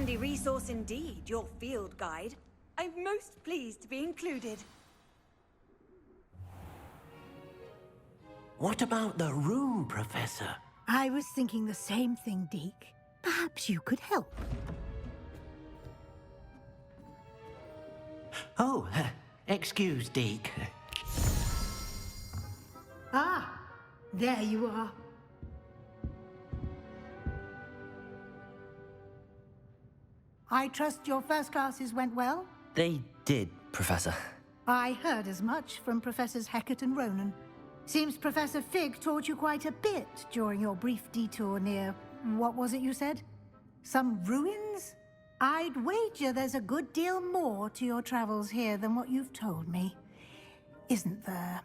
handy resource indeed, your field guide. I'm most pleased to be included. What about the room, Professor? I was thinking the same thing, Deke. Perhaps you could help. Oh, excuse, Deke. Ah, there you are. I trust your first classes went well? They did, Professor. I heard as much from Professors Hecat and Ronan. Seems Professor Fig taught you quite a bit during your brief detour near... what was it you said? Some ruins? I'd wager there's a good deal more to your travels here than what you've told me. Isn't there?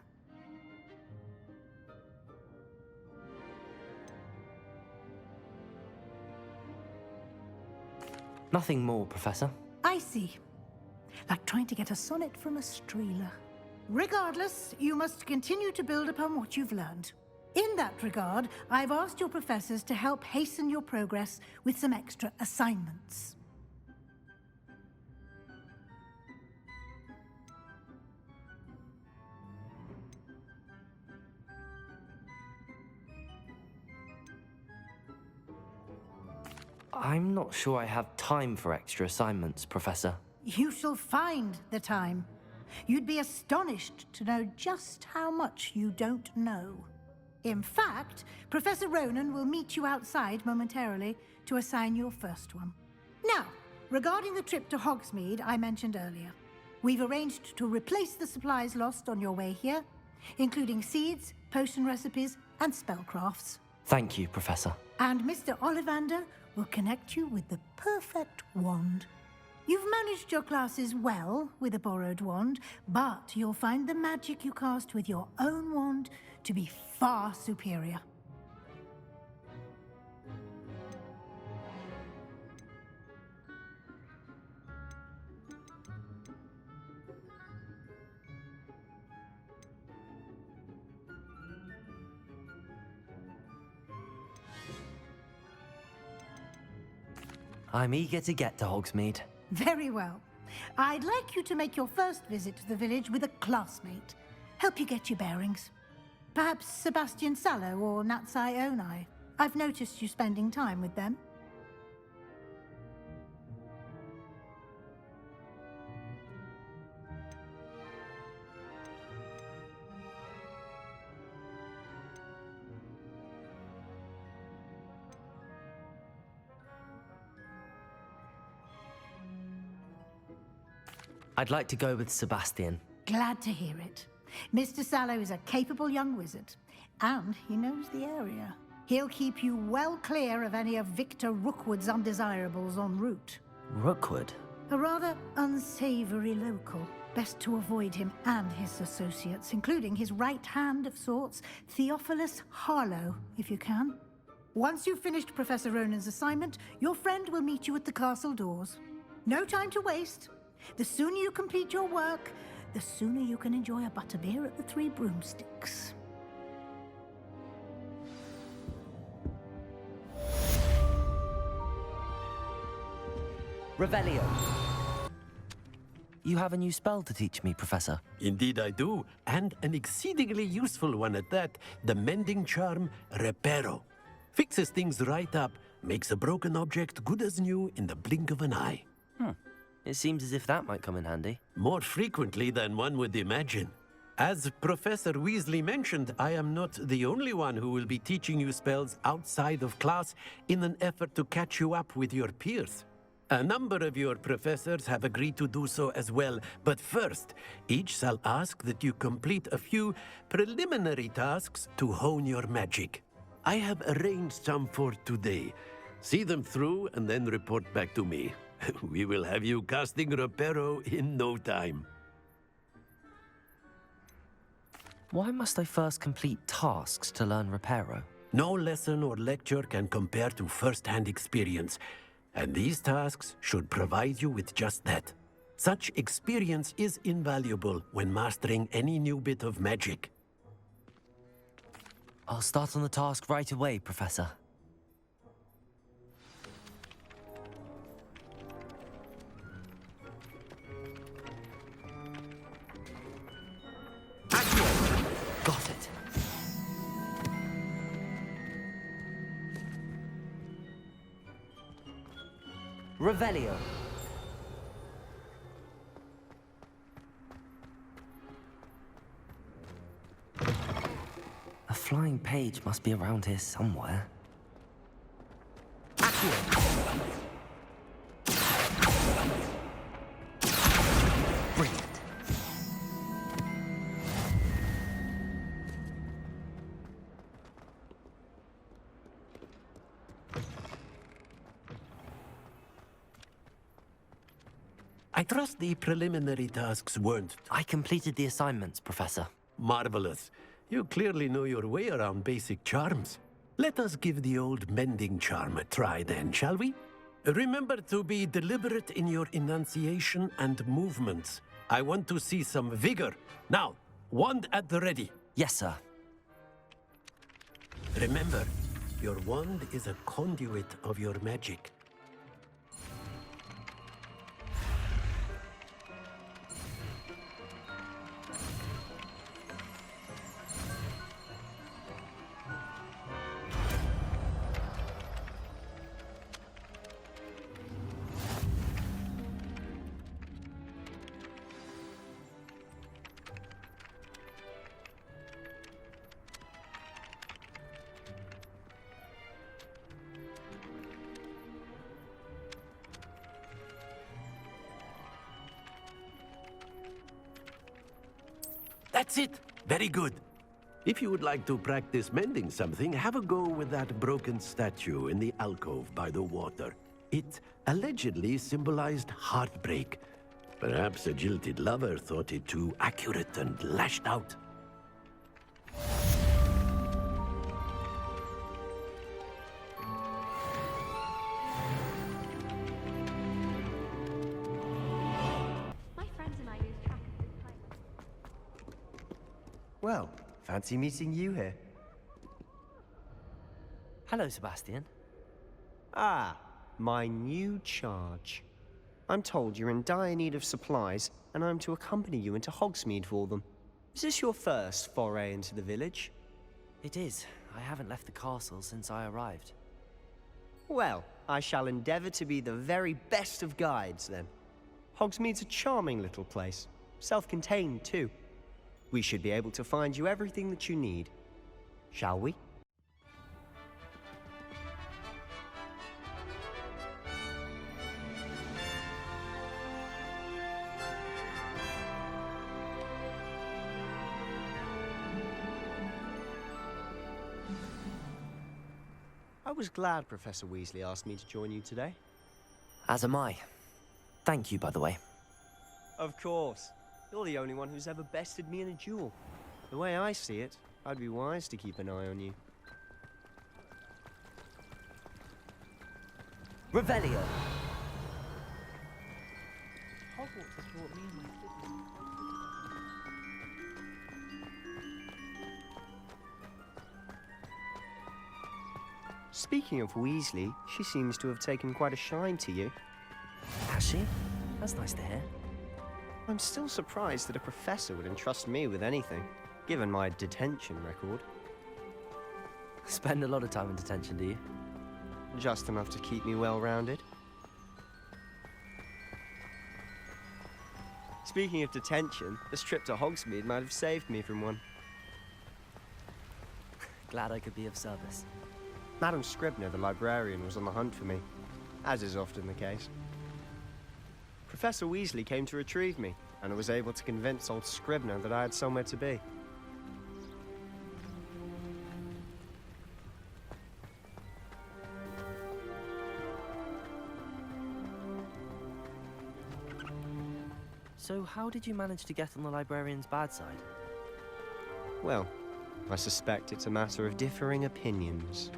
Nothing more, Professor. I see. Like trying to get a sonnet from a streeler. Regardless, you must continue to build upon what you've learned. In that regard, I've asked your professors to help hasten your progress with some extra assignments. I'm not sure I have time for extra assignments, Professor. You shall find the time. You'd be astonished to know just how much you don't know. In fact, Professor Ronan will meet you outside momentarily to assign your first one. Now, regarding the trip to Hogsmeade I mentioned earlier, we've arranged to replace the supplies lost on your way here, including seeds, potion recipes, and spellcrafts. Thank you, Professor. And Mr. Ollivander will connect you with the perfect wand. You've managed your classes well with a borrowed wand, but you'll find the magic you cast with your own wand to be far superior. I'm eager to get to Hogsmeade. Very well. I'd like you to make your first visit to the village with a classmate. Help you get your bearings. Perhaps Sebastian Sallow or Natsai Onai. I've noticed you spending time with them. I'd like to go with Sebastian. Glad to hear it. Mr. Sallow is a capable young wizard, and he knows the area. He'll keep you well clear of any of Victor Rookwood's undesirables en route. Rookwood? A rather unsavory local. Best to avoid him and his associates, including his right hand of sorts, Theophilus Harlow, if you can. Once you've finished Professor Ronan's assignment, your friend will meet you at the castle doors. No time to waste. The sooner you complete your work, the sooner you can enjoy a butterbeer at the Three Broomsticks. Revelio. You have a new spell to teach me, Professor. Indeed I do, and an exceedingly useful one at that. The mending charm, Reparo. Fixes things right up, makes a broken object good as new in the blink of an eye. It seems as if that might come in handy. More frequently than one would imagine. As Professor Weasley mentioned, I am not the only one who will be teaching you spells outside of class in an effort to catch you up with your peers. A number of your professors have agreed to do so as well, but first, each shall ask that you complete a few preliminary tasks to hone your magic. I have arranged some for today. See them through and then report back to me. We will have you casting Reparo in no time. Why must I first complete tasks to learn Reparo? No lesson or lecture can compare to first-hand experience, and these tasks should provide you with just that. Such experience is invaluable when mastering any new bit of magic. I'll start on the task right away, Professor. Revelio. A flying page must be around here somewhere. Accio. Brilliant. I trust the preliminary tasks weren't I completed the assignments, Professor. marvelous. You clearly know your way around basic charms. Let us give the old mending charm a try then, shall we? Remember to be deliberate in your enunciation and movements. I want to see some vigor. Now, wand at the ready. Yes, sir. Remember, your wand is a conduit of your magic. That's it. Very good. If you would like to practice mending something, have a go with that broken statue in the alcove by the water. It allegedly symbolized heartbreak. Perhaps a jilted lover thought it too accurate and lashed out. My friends and I lose track of this place. Well, fancy meeting you here. Hello, Sebastian. Ah, my new charge. I'm told you're in dire need of supplies, and I'm to accompany you into Hogsmeade for them. Is this your first foray into the village? It is. I haven't left the castle since I arrived. Well, I shall endeavor to be the very best of guides, then. Hogsmeade's a charming little place. Self-contained, too. We should be able to find you everything that you need. Shall we? I was glad Professor Weasley asked me to join you today. As am I. Thank you, by the way. Of course. You're the only one who's ever bested me in a duel. The way I see it, I'd be wise to keep an eye on you. Revelio. Hogwarts has brought me and my siblings. Speaking of Weasley, she seems to have taken quite a shine to you. Has she? That's nice to hear. I'm still surprised that a professor would entrust me with anything, given my detention record. Spend a lot of time in detention, do you? Just enough to keep me well-rounded. Speaking of detention, this trip to Hogsmeade might have saved me from one. Glad I could be of service. Madam Scribner, the librarian, was on the hunt for me, as is often the case. Professor Weasley came to retrieve me, and I was able to convince old Scribner that I had somewhere to be. So how did you manage to get on the librarian's bad side? Well, I suspect it's a matter of differing opinions.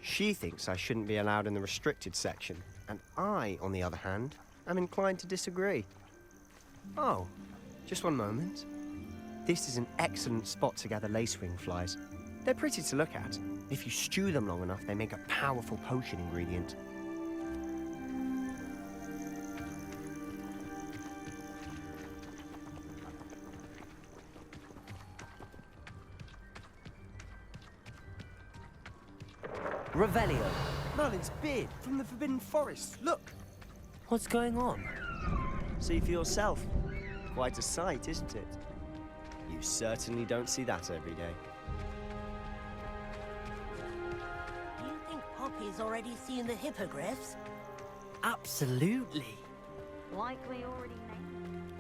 She thinks I shouldn't be allowed in the restricted section, and I, on the other hand, am inclined to disagree. Oh, just one moment. This is an excellent spot to gather lacewing flies. They're pretty to look at. If you stew them long enough, they make a powerful potion ingredient. Revelio. Merlin's beard from the Forbidden Forest. Look! What's going on? See for yourself. Quite a sight, isn't it? You certainly don't see that every day. Do you think Poppy's already seen the hippogriffs? Absolutely. Likely already named.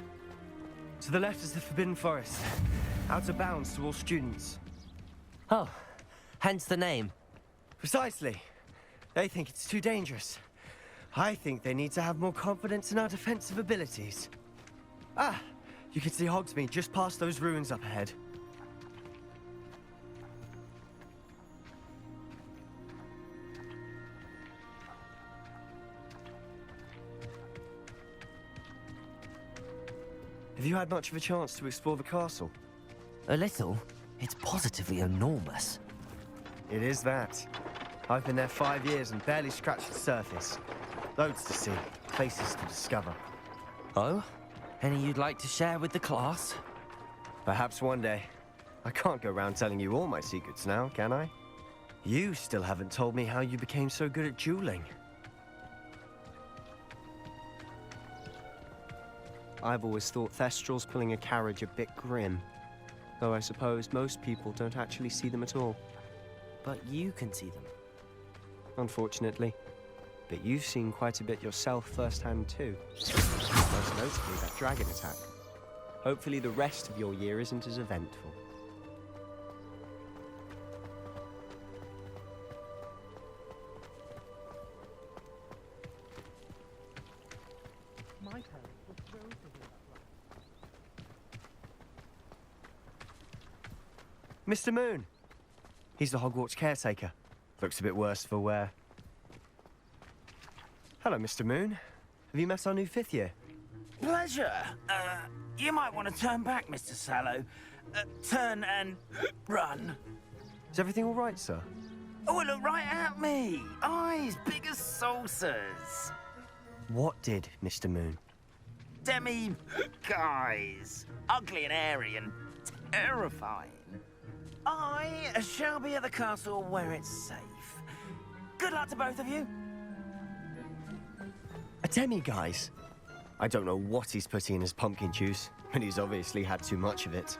To the left is the Forbidden Forest. Out of bounds to all students. Oh, hence the name. Precisely. They think it's too dangerous. I think they need to have more confidence in our defensive abilities. Ah, you can see Hogsmeade just past those ruins up ahead. Have you had much of a chance to explore the castle? A little. It's positively enormous. It is that. I've been there 5 years and barely scratched the surface. Loads to see, places to discover. Oh? Any you'd like to share with the class? Perhaps one day. I can't go around telling you all my secrets now, can I? You still haven't told me how you became so good at dueling. I've always thought Thestrals pulling a carriage a bit grim. Though I suppose most people don't actually see them at all. But you can see them. Unfortunately. But you've seen quite a bit yourself firsthand too. Most notably that dragon attack. Hopefully the rest of your year isn't as eventful. My parents were thrilled to hear that. Mr. Moon! He's the Hogwarts caretaker. Looks a bit worse for wear. Hello, Mr. Moon. Have you met our new 5th year? Pleasure. You might want to turn back, Mr. Sallow. Turn and run. Is everything all right, sir? Oh, look right at me. Eyes big as saucers. What did, Mr. Moon? Guys. Ugly and airy and terrifying. I shall be at the castle where it's safe. Good luck to both of you. A demi-guise? I don't know what he's putting in his pumpkin juice, but he's obviously had too much of it.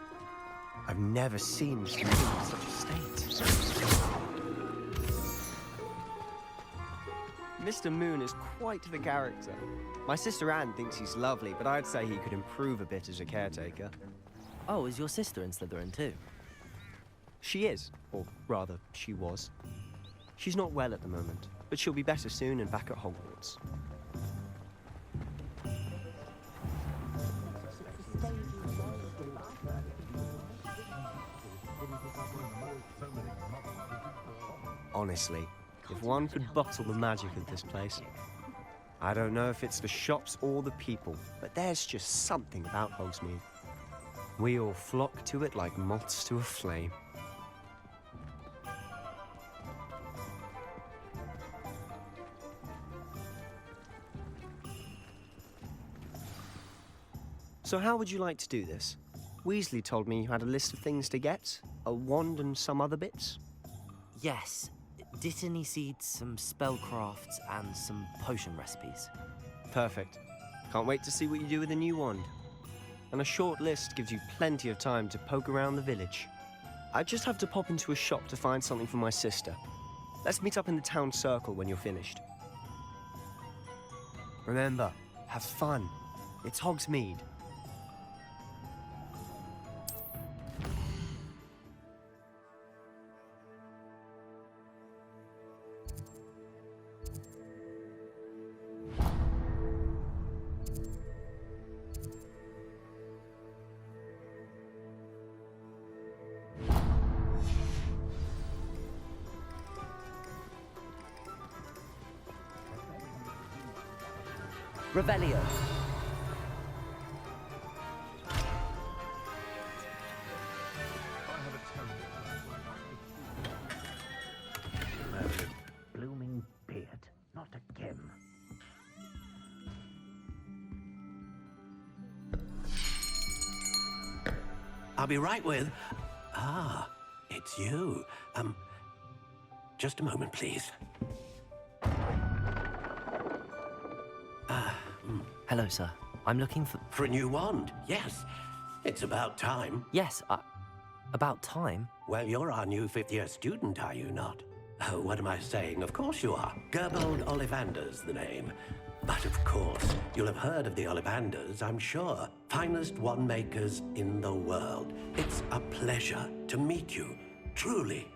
I've never seen Mr. Moon in such a state. Mr. Moon is quite the character. My sister Anne thinks he's lovely, but I'd say he could improve a bit as a caretaker. Oh, is your sister in Slytherin too? She is, or rather, she was. She's not well at the moment, but she'll be better soon and back at Hogwarts. Honestly, if one could bottle the magic of this place. I don't know if it's the shops or the people, but there's just something about Hogsmeade. We all flock to it like moths to a flame. So how would you like to do this? Weasley told me you had a list of things to get, a wand and some other bits. Yes. Dittany seeds, some spellcrafts, and some potion recipes. Perfect. Can't wait to see what you do with the new wand. And a short list gives you plenty of time to poke around the village. I just have to pop into a shop to find something for my sister. Let's meet up in the town circle when you're finished. Remember, have fun. It's Hogsmeade. Revelio. Blooming beard, not again. I'll be right with... Ah, it's you. Just a moment, please. Hello, sir. I'm looking for... For a new wand, yes. It's about time. Yes, about time? Well, you're our new fifth-year student, are you not? Oh, what am I saying? Of course you are. Gerbold Ollivander's the name. But of course, you'll have heard of the Ollivanders, I'm sure. Finest wand makers in the world. It's a pleasure to meet you, truly.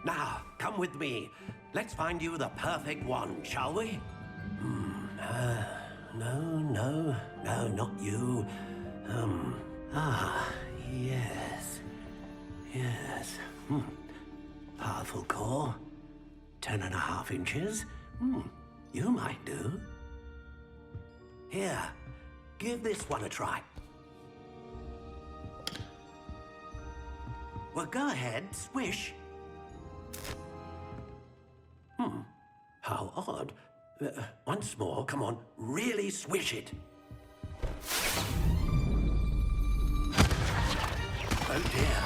Now, come with me. Let's find you the perfect wand, shall we? No, not you. Yes. Powerful core. 10.5 inches. You might do. Here, give this one a try. Well, go ahead, swish. How odd. Once more, come on, really swish it. Oh dear.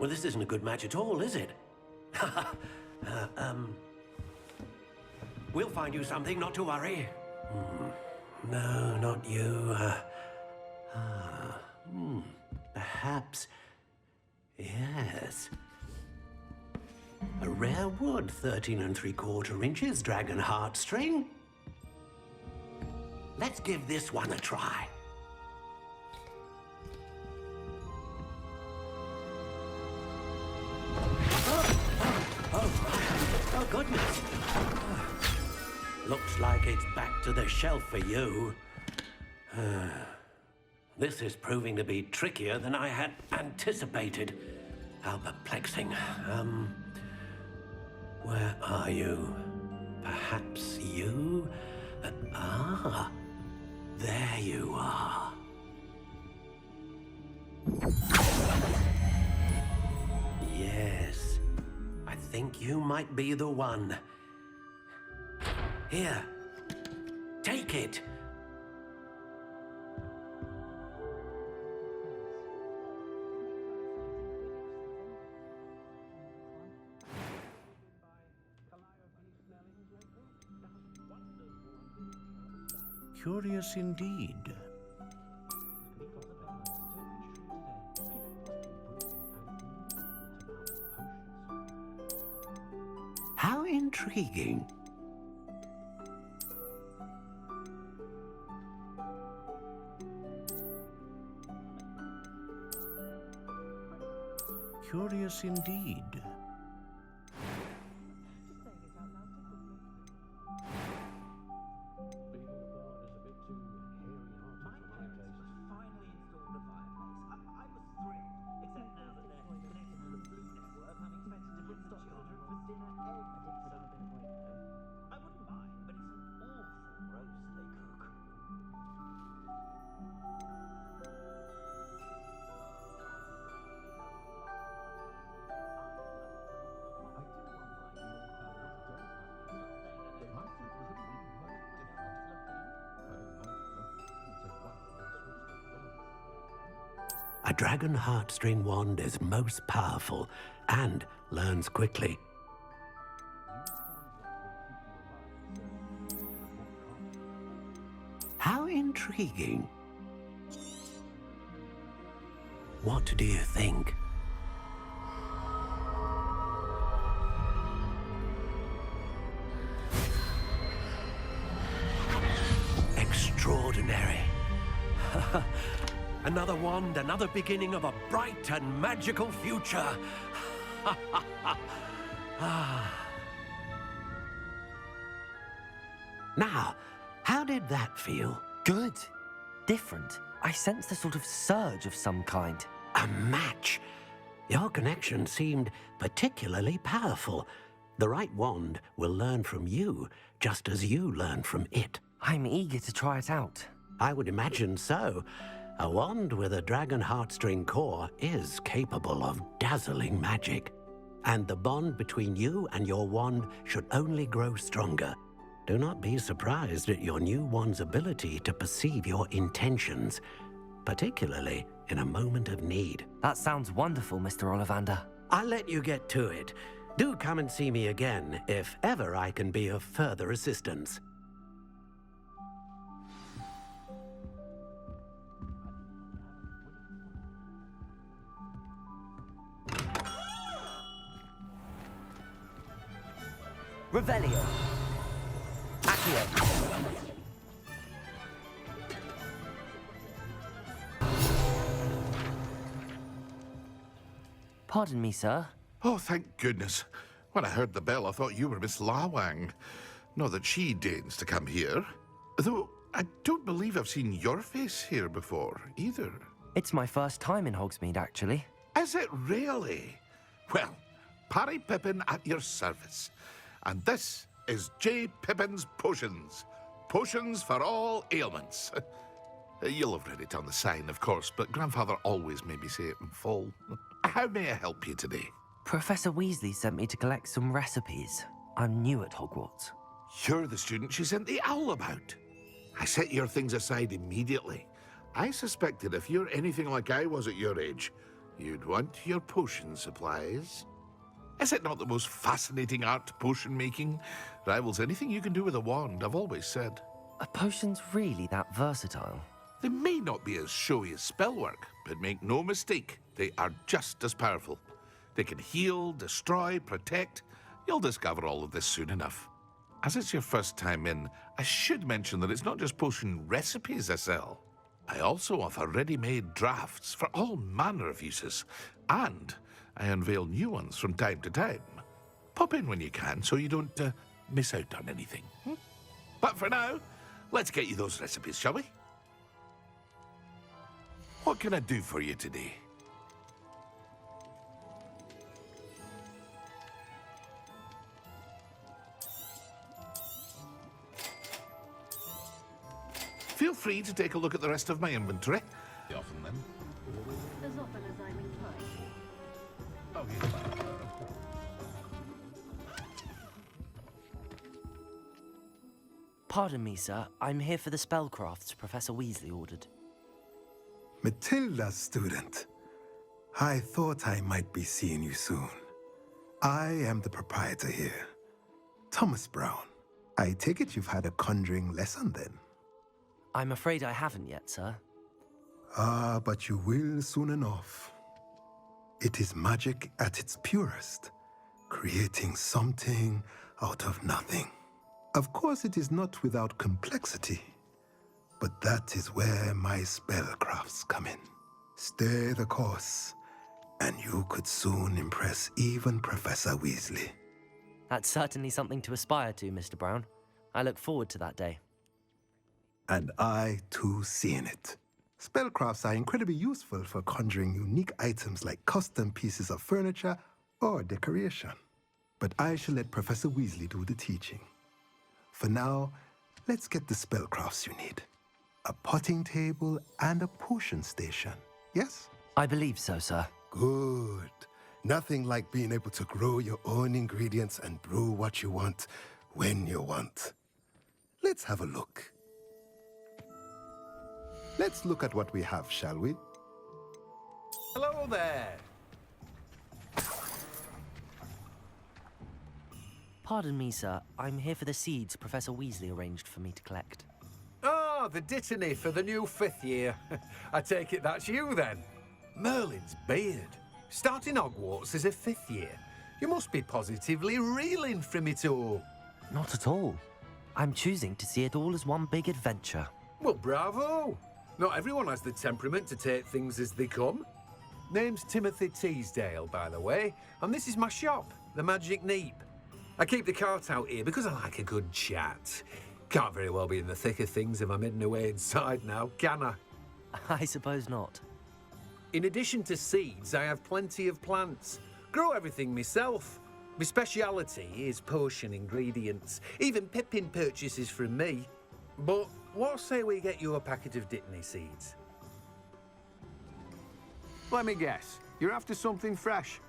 Well, this isn't a good match at all, is it? We'll find you something, not to worry. No, not you. Perhaps. Yes. A rare wood, 13 3/4 inches, dragon heartstring. Let's give this one a try. Oh, goodness. Looks like it's back to the shelf for you. This is proving to be trickier than I had anticipated. How perplexing. Where are you? Perhaps you? There you are. Yes, I think you might be the one. Here, take it. Curious indeed. How intriguing. Curious indeed. A dragon heartstring wand is most powerful and learns quickly. How intriguing. What do you think? Extraordinary. Another wand, another beginning of a bright and magical future. Now, how did that feel? Good. Different. I sensed a sort of surge of some kind. A match. Your connection seemed particularly powerful. The right wand will learn from you, just as you learn from it. I'm eager to try it out. I would imagine so. A wand with a dragon heartstring core is capable of dazzling magic. And the bond between you and your wand should only grow stronger. Do not be surprised at your new wand's ability to perceive your intentions, particularly in a moment of need. That sounds wonderful, Mr. Ollivander. I'll let you get to it. Do come and see me again if ever I can be of further assistance. Revelio. Accio. Pardon me, sir. Oh, thank goodness. When I heard the bell, I thought you were Miss Lawang. Not that she deigns to come here. Though, I don't believe I've seen your face here before, either. It's my first time in Hogsmeade, actually. Is it really? Well, Parry Pippin at your service. And this is J. Pippin's Potions. Potions for all ailments. You'll have read it on the sign, of course, but Grandfather always made me say it in full. How may I help you today? Professor Weasley sent me to collect some recipes. I'm new at Hogwarts. You're the student she sent the owl about. I set your things aside immediately. I suspected if you're anything like I was at your age, you'd want your potion supplies. Is it not the most fascinating art, potion making? Rivals anything you can do with a wand, I've always said. Are potions really that versatile? They may not be as showy as spellwork, but make no mistake, they are just as powerful. They can heal, destroy, protect. You'll discover all of this soon enough. As it's your first time in, I should mention that it's not just potion recipes I sell. I also offer ready-made drafts for all manner of uses, and I unveil new ones from time to time. Pop in when you can so you don't miss out on anything. But for now, let's get you those recipes, shall we? What can I do for you today? Feel free to take a look at the rest of my inventory. Often then. As often as I'm inclined. Oh, yes. Pardon me, sir. I'm here for the spellcrafts Professor Weasley ordered. Matilda's student. I thought I might be seeing you soon. I am the proprietor here, Thomas Brown. I take it you've had a conjuring lesson then? I'm afraid I haven't yet, sir. Ah, but you will soon enough. It is magic at its purest, creating something out of nothing. Of course, it is not without complexity, but that is where my spellcrafts come in. Stay the course, and you could soon impress even Professor Weasley. That's certainly something to aspire to, Mr. Brown. I look forward to that day. And I, too, seeing it. Spellcrafts are incredibly useful for conjuring unique items like custom pieces of furniture or decoration. But I shall let Professor Weasley do the teaching. For now, let's get the spellcrafts you need. A potting table and a potion station, yes? I believe so, sir. Good. Nothing like being able to grow your own ingredients and brew what you want when you want. Let's have a look. Let's look at what we have, shall we? Hello there. Pardon me, sir. I'm here for the seeds Professor Weasley arranged for me to collect. Ah, the dittany for the new 5th year. I take it that's you, then. Merlin's beard. Starting Hogwarts as a 5th year. You must be positively reeling from it all. Not at all. I'm choosing to see it all as one big adventure. Well, bravo. Not everyone has the temperament to take things as they come. Name's Timothy Teasdale, by the way, and this is my shop, the Magic Neep. I keep the cart out here because I like a good chat. Can't very well be in the thick of things if I'm hidden away inside now, can I? I suppose not. In addition to seeds, I have plenty of plants. Grow everything myself. My speciality is potion ingredients. Even Pippin purchases from me. But what say we get you a packet of dittany seeds? Let me guess. You're after something fresh.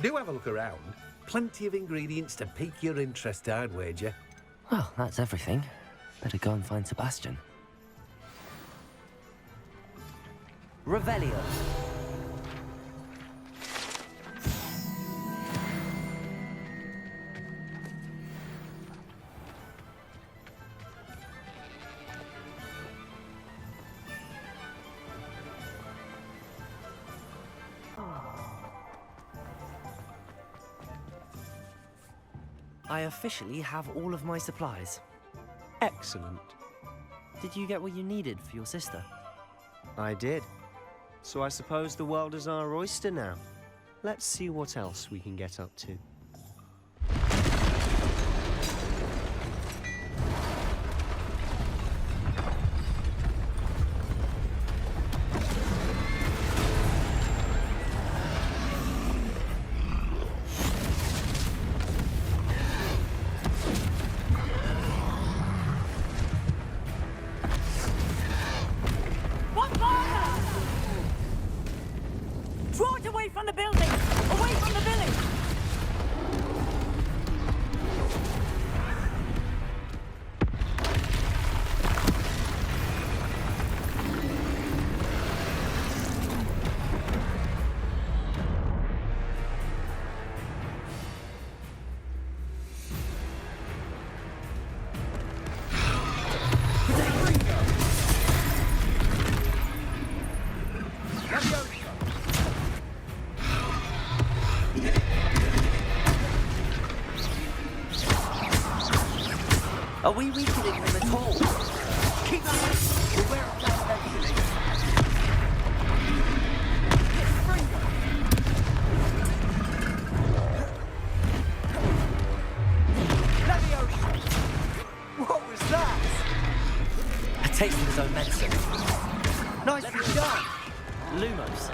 Do have a look around. Plenty of ingredients to pique your interest, I'd wager. Well, that's everything. Better go and find Sebastian. Revelio. I officially have all of my supplies. Excellent. Did you get what you needed for your sister? I did. So I suppose the world is our oyster now. Let's see what else we can get up to. Draw it away from the building! Away from the village! Are we weakening them at all? Keep that up! We'll wear it down eventually. What was that? A taste of his own medicine. Nicely done! Lumos.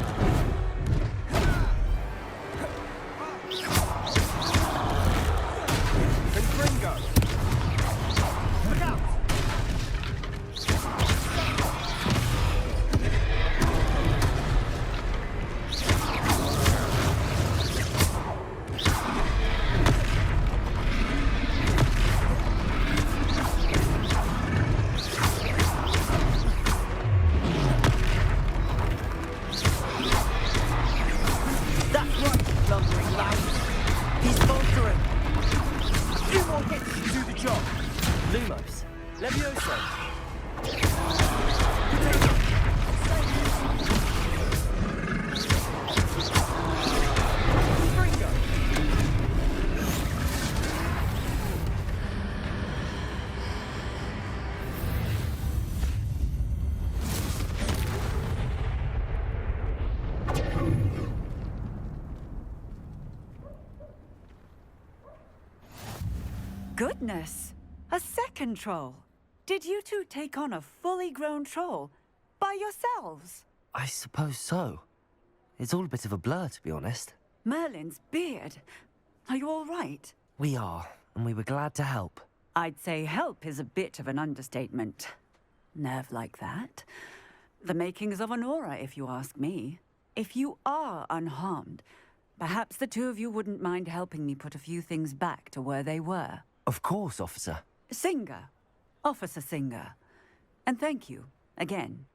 And Gringo! Look out! That's right, lumbering loud. He's faltering. Few more hits to do the job. Lumos. Levioso! Gringo! Goodness! A second troll! Did you two take on a fully grown troll? By yourselves? I suppose so. It's all a bit of a blur, to be honest. Merlin's beard. Are you all right? We are, and we were glad to help. I'd say help is a bit of an understatement. Nerve like that. The makings of an aura, if you ask me. If you are unharmed, perhaps the two of you wouldn't mind helping me put a few things back to where they were. Of course, officer. Singer. Officer Singer. And thank you, again.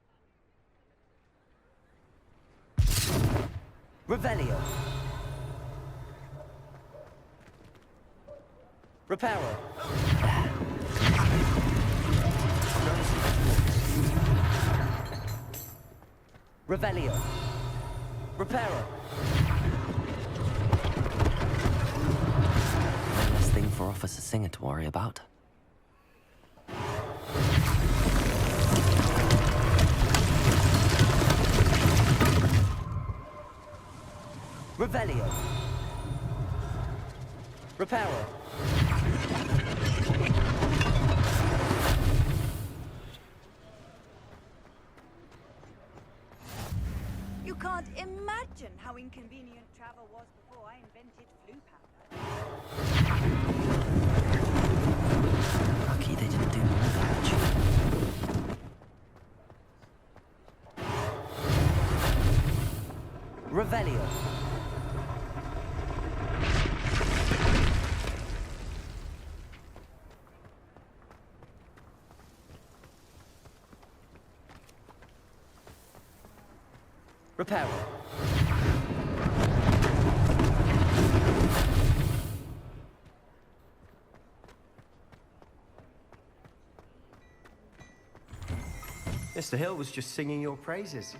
Revelio. Reparo. Revelio. Reparo. One less thing for Officer Singer to worry about. Revelio. Reparo. You can't imagine how inconvenient travel was before I invented flu powder. Lucky they didn't do more damage. Revelio. Repair. Mr. Hill was just singing your praises.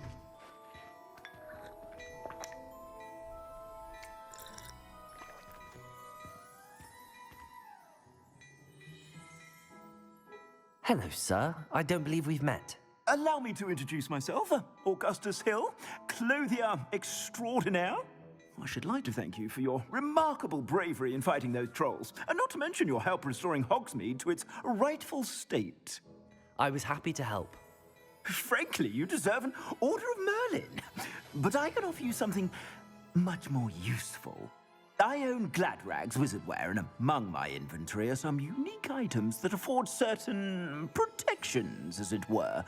Hello, sir. I don't believe we've met. Allow me to introduce myself, Augustus Hill, clothier extraordinaire. I should like to thank you for your remarkable bravery in fighting those trolls, and not to mention your help restoring Hogsmeade to its rightful state. I was happy to help. Frankly, you deserve an Order of Merlin. But I can offer you something much more useful. I own Gladrag's wizardware, and among my inventory are some unique items that afford certain protections, as it were.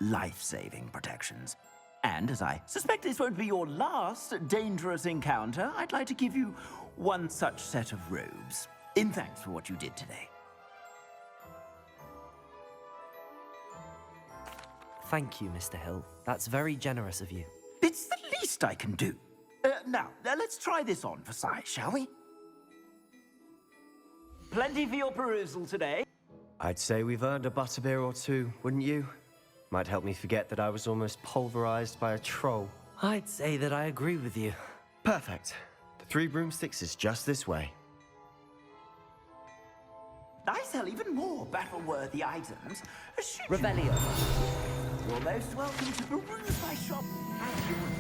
Life-saving protections. And as I suspect this won't be your last dangerous encounter, I'd like to give you one such set of robes, in thanks for what you did today. Thank you, Mr. Hill. That's very generous of you. It's the least I can do. Now, let's try this on for size, shall we? Plenty for your perusal today. I'd say we've earned a butterbeer or two, wouldn't you? Might help me forget that I was almost pulverized by a troll. I'd say that I agree with you. Perfect. The 3 broomsticks is just this way. I sell even more battle-worthy items. Revelio. You're most welcome to peruse my shop as you wish.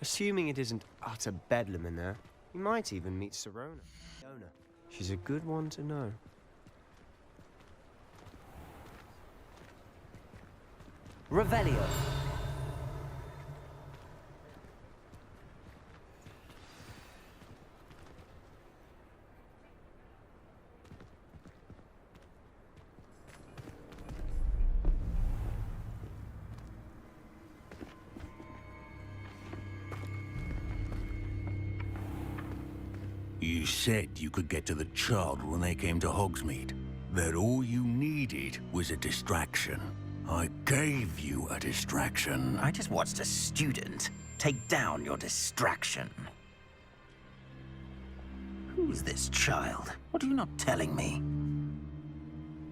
Assuming it isn't utter bedlam in there, you might even meet Sirona, the owner. She's a good one to know. Revelio. You said you could get to the child when they came to Hogsmeade. That all you needed was a distraction. I gave you a distraction. I just watched a student take down your distraction. Who's this child? What are you not telling me?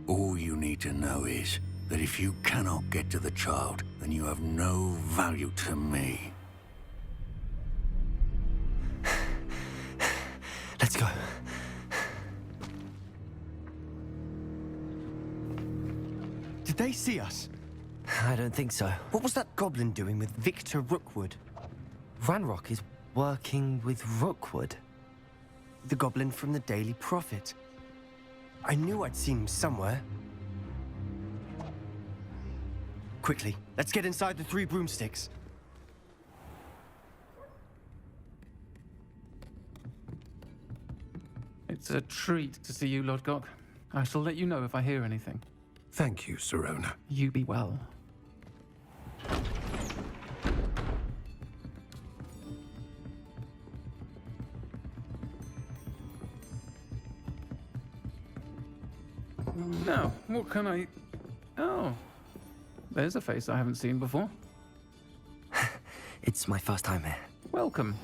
All you need to know is that if you cannot get to the child, then you have no value to me. Let's go. Did they see us? I don't think so. What was that goblin doing with Victor Rookwood? Ragnarok is working with Rookwood. The goblin from the Daily Prophet. I knew I'd seen him somewhere. Quickly, let's get inside the 3 broomsticks. It's a treat to see you, Lodgok. I shall let you know if I hear anything. Thank you, Sirona. You be well. Now, what can I... Oh, there's a face I haven't seen before. It's my first time here. Welcome.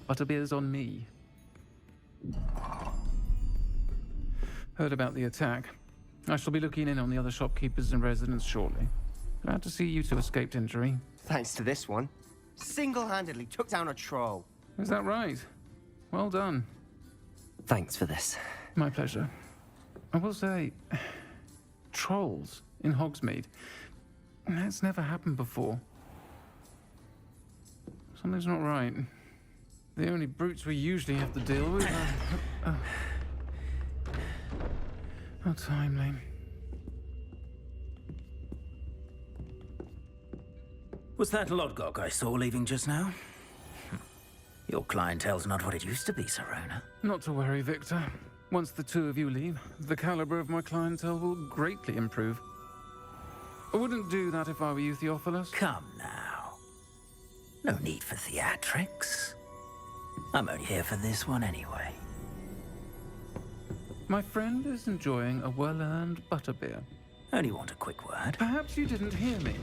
Butterbeer's on me. Heard about the attack. I shall be looking in on the other shopkeepers and residents shortly. Glad to see you two escaped injury. Thanks to this one. Single-handedly took down a troll. Is that right? Well done. Thanks for this. My pleasure. I will say, trolls in Hogsmeade. That's never happened before. Something's not right. The only brutes we usually have to deal with are... How timely. Was that Lodgok I saw leaving just now? Your clientele's not what it used to be, Sirona. Not to worry, Victor. Once the 2 of you leave, the caliber of my clientele will greatly improve. I wouldn't do that if I were you, Theophilus. Come now. No need for theatrics. I'm only here for this one anyway. My friend is enjoying a well-earned butterbeer. Only want a quick word. Perhaps you didn't hear me.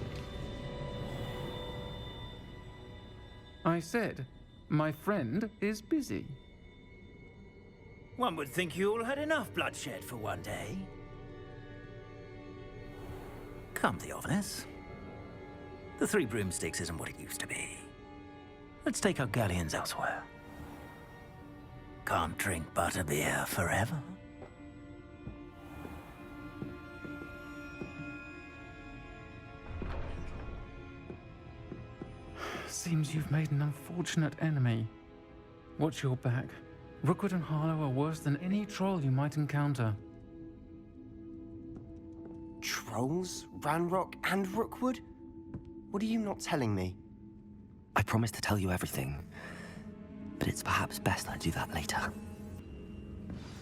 I said, my friend is busy. One would think you all had enough bloodshed for one day. Come, Theophilus. The Three Broomsticks isn't what it used to be. Let's take our galleons elsewhere. Can't drink butterbeer forever. Seems you've made an unfortunate enemy. Watch your back. Rookwood and Harlow are worse than any troll you might encounter. Trolls? Ragnarok and Rookwood? What are you not telling me? I promised to tell you everything, but it's perhaps best I do that later.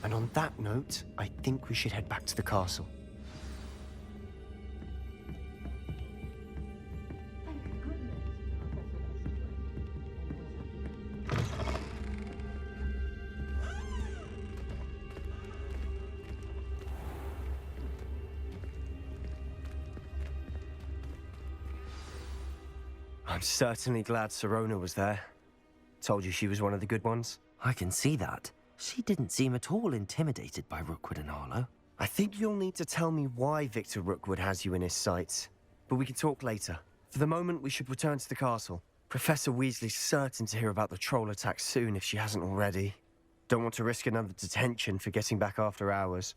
And on that note, I think we should head back to the castle. I'm certainly glad Sirona was there. Told you she was one of the good ones. I can see that. She didn't seem at all intimidated by Rookwood and Harlow. I think you'll need to tell me why Victor Rookwood has you in his sights. But we can talk later. For the moment, we should return to the castle. Professor Weasley's certain to hear about the troll attack soon if she hasn't already. Don't want to risk another detention for getting back after hours.